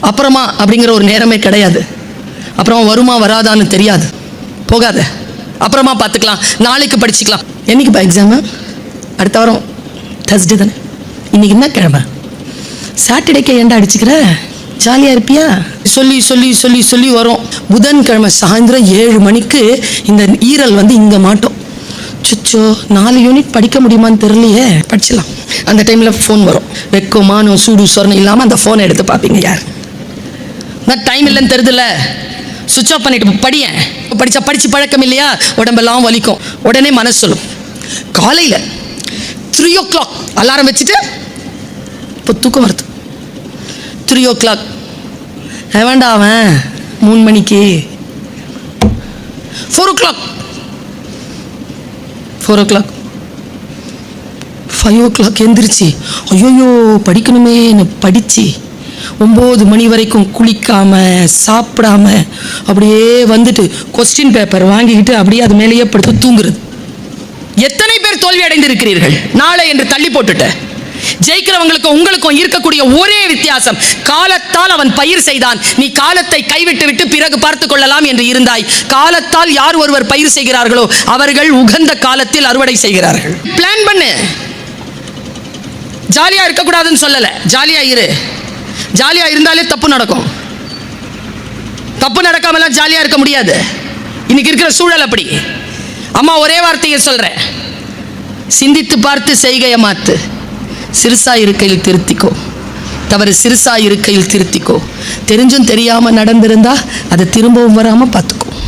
அப்புறமா அப்படிங்கிற ஒரு நேரமே கிடையாது. அப்புறம் வருமா வராதான்னு தெரியாது. போகாத, அப்புறமா பார்த்துக்கலாம், நாளைக்கு படிச்சுக்கலாம். என்னைக்குப்பா எக்ஸாமு? அடுத்த வாரம் Thursday தானே. இன்னைக்கு என்ன கிழமை? சாட்டர்டேக்கே ஏன்டா அடிச்சுக்கிற? ஜாலியாக இருப்பியா? சொல்லி சொல்லி சொல்லி சொல்லி வரும். புதன்கிழமை சாயந்தரம் 7 மணிக்கு இந்த ஈரல் வந்து இங்கே மாட்டோம். சுச்சோ 4 யூனிட் படிக்க முடியுமான்னு தெரியலையே. படிச்சிடலாம். அந்த டைமில் ஃபோன் வரும். வெக்கமான சூடு சொரணம் இல்லாமல் அந்த ஃபோனை எடுத்து பார்ப்பீங்க. யார் நான் டைம் இல்லைன்னு தெரியுதுல்ல, சுவிட்ச் ஆஃப் பண்ணிட்டு படியேன். படித்து பழக்கம் இல்லையா, உடம்பெல்லாம் வலிக்கும். உடனே மனசு சொல்லும். காலையில் 3 o'clock அலாரம் வச்சுட்டு இப்போ தூக்கம் வருது. 3 o'clock வேண்டாம், அவன் 3 மணிக்கு 4 o'clock 5 o'clock எந்திரிச்சு ஐயோ படிக்கணுமேன்னு படித்து 9 மணி வரைக்கும் குளிக்காம சாப்பிடாம அப்படியே வந்துட்டு கொஸ்டின் பேப்பர் வாங்கிக்கிட்டு அப்படியே அது மேலேயே படுத்து தூங்குறது. எத்தனை பேர் தோல்வி அடைந்திருக்கிறீர்கள்? நாளை என்று தள்ளி போட்டுட்ட. ஜெயிக்கிறவங்களுக்கும் உங்களுக்கும் இருக்கக்கூடிய ஒரே வித்தியாசம், காலத்தால் அவன் பயிர் செய்தான், நீ காலத்தை கைவிட்டு விட்டு பிறகு பார்த்து கொள்ளலாம் என்று இருந்தாய். காலத்தால் யார் ஒருவர் பயிர் செய்கிறார்களோ அவர்கள் உகந்த காலத்தில் அறுவடை செய்கிறார்கள். பிளான் பண்ணு. ஜாலியா இருக்கக்கூடாதுன்னு சொல்லல, ஜாலியா இரு. ஜாலியா இருந்தாலே தப்பு நடக்கும். தப்பு நடக்காமலாம் ஜாலியா இருக்க முடியாது. இன்னைக்கு இருக்கிற சூழல் அப்படி. அம்மா ஒரே வார்த்தையை சொல்றேன், சிந்தித்து பார்த்து செய்கையை மாத்து. சிறுசா இருக்கையில் திருத்திக்கோ, தவறு சிறுசா இருக்கையில் திருத்திக்கோ. தெரிஞ்சும் தெரியாம நடந்திருந்தா அதை திரும்பவும் வராம பார்த்துக்கோ.